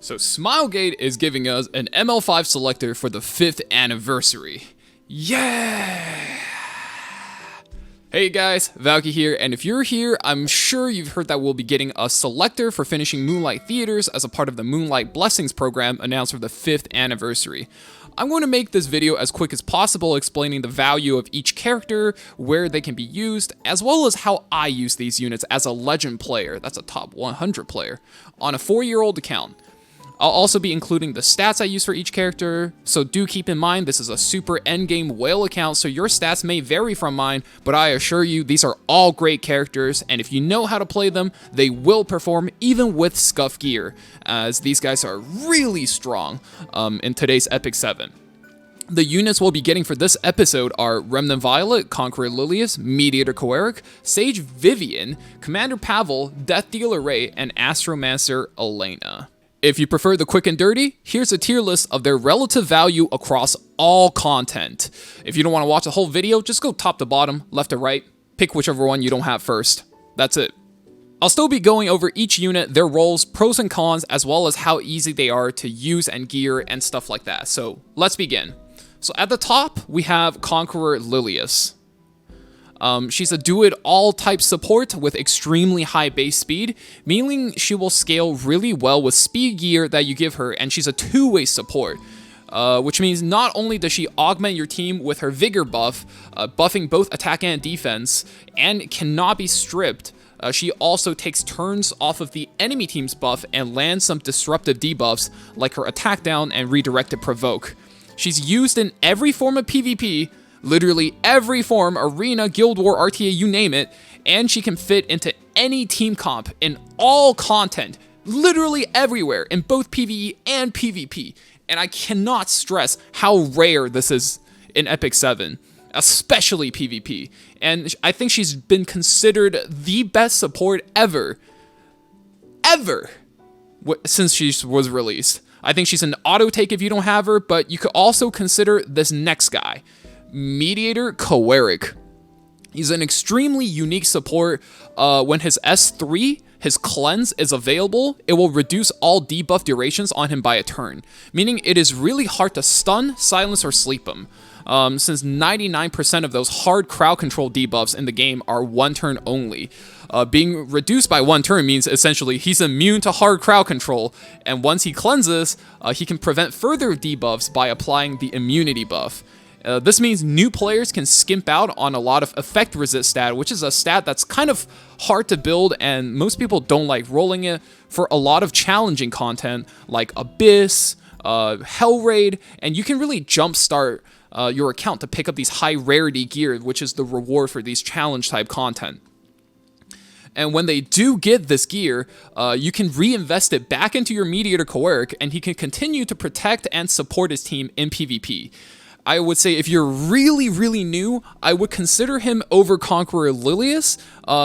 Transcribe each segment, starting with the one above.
So Smilegate is giving us an ML5 selector for the 5th anniversary. Yeah! Hey guys, Valky here, and if you're here, I'm sure you've heard that we'll be getting a selector for finishing Moonlight Theaters as a part of the Moonlight Blessings program announced for the 5th anniversary. I'm going to make this video as quick as possible explaining the value of each character, where they can be used, as well as how I use these units as a legend player, that's a top 100 player, on a 4-year-old account. I'll also be including the stats I use for each character, so do keep in mind this is a super endgame whale account, so your stats may vary from mine, but I assure you these are all great characters, and if you know how to play them, they will perform even with scuff gear, as these guys are really strong in today's Epic 7. The units we'll be getting for this episode are Remnant Violet, Conqueror Lilius, Mediator Coeric, Sage Vivian, Commander Pavel, Death Dealer Ray, and Astromancer Elena. If you prefer the quick and dirty, here's a tier list of their relative value across all content. If you don't want to watch the whole video, just go top to bottom, left to right, pick whichever one you don't have first. That's it. I'll still be going over each unit, their roles, pros and cons, as well as how easy they are to use and gear and stuff like that. So let's begin. So at the top, we have Conqueror Lilius. She's a do-it-all type support with extremely high base speed, meaning she will scale really well with speed gear that you give her, and she's a two-way support. Which means not only does she augment your team with her vigor buff, buffing both attack and defense, and cannot be stripped, she also takes turns off of the enemy team's buff and lands some disruptive debuffs like her attack down and redirected provoke. She's used in every form of PvP, literally every form, arena, guild war, RTA, you name it, and she can fit into any team comp in all content, literally everywhere, in both PvE and PvP. And I cannot stress how rare this is in Epic 7, especially PvP. And I think she's been considered the best support ever, since she was released. I think she's an auto take if you don't have her, but you could also consider this next guy, Mediator Coeric. He's an extremely unique support. When his S3, his cleanse, is available, it will reduce all debuff durations on him by a turn, meaning it is really hard to stun, silence, or sleep him, since 99% of those hard crowd control debuffs in the game are one turn only. Being reduced by one turn means essentially he's immune to hard crowd control, and once he cleanses, he can prevent further debuffs by applying the immunity buff. This means new players can skimp out on a lot of effect resist stat, which is a stat that's kind of hard to build and most people don't like rolling it for a lot of challenging content like Abyss, Hell Raid, and you can really jumpstart your account to pick up these high rarity gear, which is the reward for these challenge type content. And when they do get this gear, you can reinvest it back into your Mediator Coeric, and he can continue to protect and support his team in PvP. I would say if you're really new, I would consider him over Conqueror Lilius,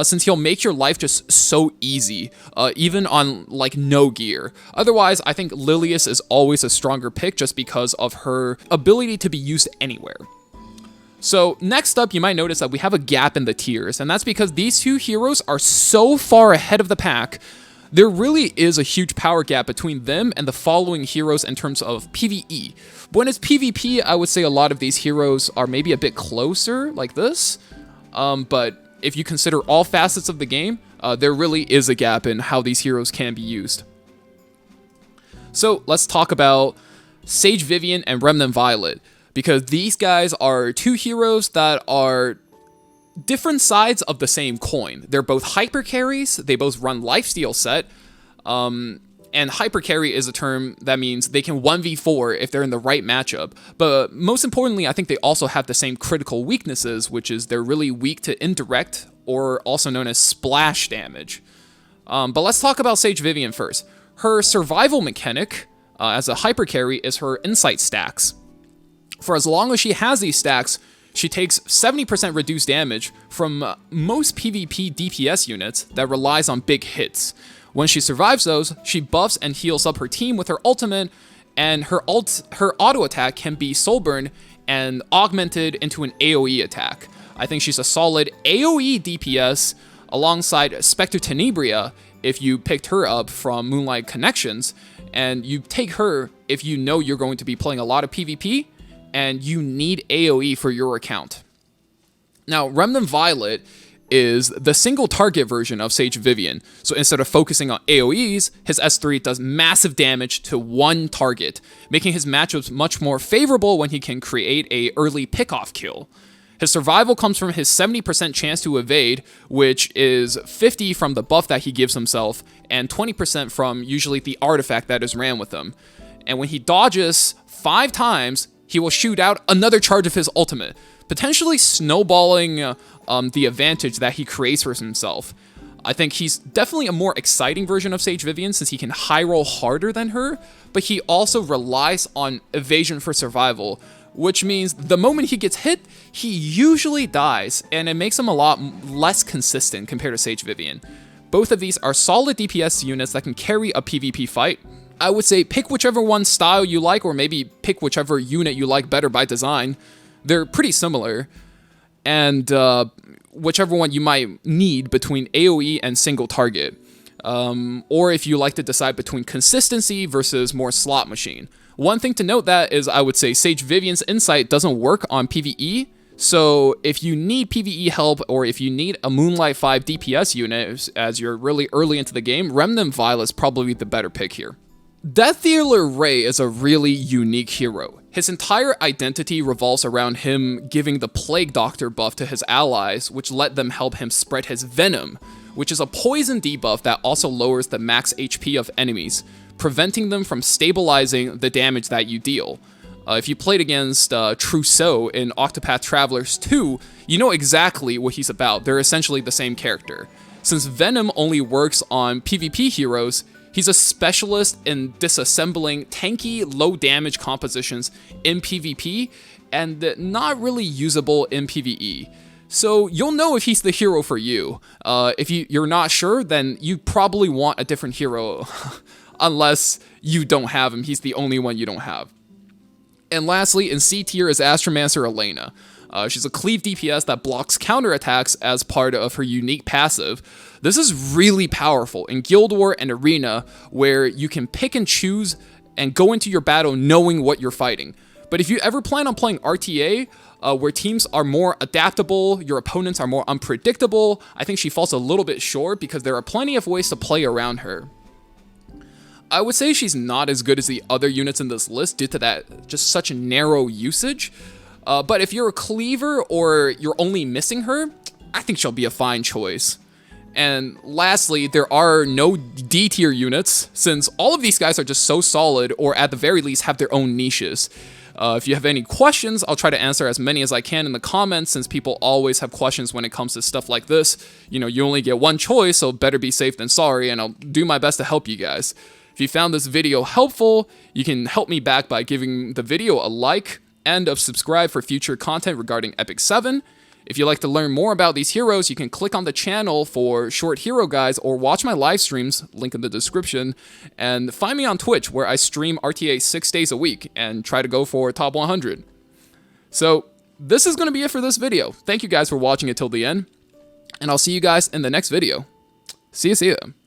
since he'll make your life just so easy, even on like no gear. Otherwise, I think Lilius is always a stronger pick just because of her ability to be used anywhere. So next up, you might notice that we have a gap in the tiers, and that's because these two heroes are so far ahead of the pack. There really is a huge power gap between them and the following heroes in terms of PvE. When it's PvP, I would say a lot of these heroes are maybe a bit closer, like this. But if you consider all facets of the game, there really is a gap in how these heroes can be used. So let's talk about Sage Vivian and Remnant Violet, because these guys are two heroes that are different sides of the same coin. They're both hyper carries, they both run lifesteal set, and hyper carry is a term that means they can 1v4 if they're in the right matchup. But most importantly, I think they also have the same critical weaknesses, which is they're really weak to indirect, or also known as splash damage. But let's talk about Sage Vivian first. Her survival mechanic as a hyper carry is her insight stacks. For as long as she has these stacks, she takes 70% reduced damage from most PvP DPS units that relies on big hits. When she survives those, she buffs and heals up her team with her ultimate, and her auto attack can be soulburn and augmented into an AoE attack. I think she's a solid AoE DPS alongside Spectre Tenebria if you picked her up from Moonlight Connections, and you take her if you know you're going to be playing a lot of PvP and you need AoE for your account. Now, Remnant Violet is the single target version of Sage Vivian. So instead of focusing on AoEs, his S3 does massive damage to one target, making his matchups much more favorable when he can create a early pickoff kill. His survival comes from his 70% chance to evade, which is 50 from the buff that he gives himself, and 20% from usually the artifact that is ran with him. And when he dodges 5 times, he will shoot out another charge of his ultimate, potentially snowballing the advantage that he creates for himself. I think he's definitely a more exciting version of Sage Vivian since he can high roll harder than her, but he also relies on evasion for survival, which means the moment he gets hit, he usually dies, and it makes him a lot less consistent compared to Sage Vivian. Both of these are solid DPS units that can carry a PvP fight. I would say pick whichever one style you like, or maybe pick whichever unit you like better by design. They're pretty similar, and whichever one you might need between AoE and single target. Or if you like to decide between consistency versus more slot machine. One thing to note that is I would say Sage Vivian's Insight doesn't work on PvE, so if you need PvE help or if you need a Moonlight 5 DPS unit as you're really early into the game, Remnant Violet is probably the better pick here. Death Dealer Ray is a really unique hero. His entire identity revolves around him giving the Plague Doctor buff to his allies, which let them help him spread his venom, which is a poison debuff that also lowers the max HP of enemies, preventing them from stabilizing the damage that you deal. If you played against Trousseau in Octopath Travelers 2, you know exactly what he's about. They're essentially the same character. Since Venom only works on PvP heroes, he's a specialist in disassembling tanky, low-damage compositions in PvP, and not really usable in PvE. So you'll know if he's the hero for you. If you're not sure, then you probably want a different hero, unless you don't have him. He's the only one you don't have. And lastly, in C tier is Astromancer Elena. She's a cleave DPS that blocks counterattacks as part of her unique passive. This is really powerful in Guild War and Arena, where you can pick and choose and go into your battle knowing what you're fighting. But if you ever plan on playing RTA, where teams are more adaptable, your opponents are more unpredictable, I think she falls a little bit short because there are plenty of ways to play around her. I would say she's not as good as the other units in this list due to that just such narrow usage. But if you're a cleaver or you're only missing her, I think she'll be a fine choice. And lastly, there are no D tier units, since all of these guys are just so solid, or at the very least have their own niches. If you have any questions, I'll try to answer as many as I can in the comments, since people always have questions when it comes to stuff like this. You know, you only get one choice, so better be safe than sorry, and I'll do my best to help you guys. If you found this video helpful, you can help me back by giving the video a like, and subscribe for future content regarding Epic 7. If you'd like to learn more about these heroes, you can click on the channel for short hero guides or watch my live streams, link in the description, and find me on Twitch where I stream RTA 6 days a week and try to go for top 100. So this is going to be it for this video. Thank you guys for watching it till the end, and I'll see you guys in the next video. See ya.